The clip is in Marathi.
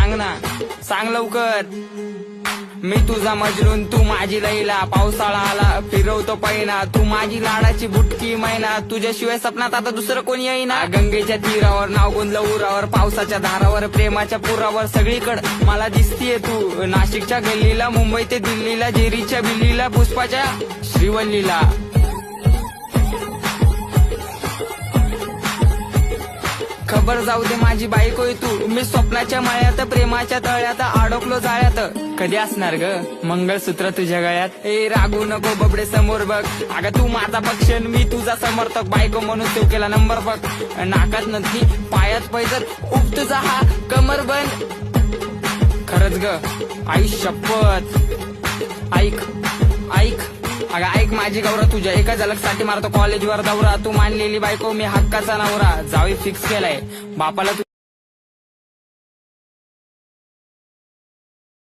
सांग ना, सांग लवकर. मी तुझा मजनून, तू माझी लैला. पावसाळा आला फिरवतो पैना, तू माझी लाडाची बुटकी मैना. तुझ्याशिवाय सपनात आता दुसरं कोणी येईना. गंगेच्या तीरावर नाव गोंधलं उरावर, पावसाच्या धारावर प्रेमाच्या पुरावर. सगळीकडं मला दिसतीये तू, नाशिकच्या गल्लीला, मुंबई ते दिल्लीला, जेरीच्या बिल्लीला, पुष्पाच्या श्रीवल्लीला. खबर जाऊ दे माझी बायकोय तू, मी स्वप्नाच्या मळ्यात, प्रेमाच्या तळ्यात अडकलो जाळ्यात. कधी असणार ग मंगळसूत्र तुझ्या गळ्यात? ए रागू नको बबडे समोर बघ, अगं तू माझा पक्षण, मी तुझा समर्थक. बायको म्हणून सेव केला नंबर बघ, नाकात नथनी पायात पैजर, उप तुझा हा कमर बंद. खरंच ग आई शपथ, ऐक ऐक, अगं ऐक माझी गौरा, तुझ्या एका झलकसाठी मारतो कॉलेजवर दौरा. तू मानलेली बायको, मी हक्काचा नवरा. जावी फिक्स केलाय बापाला.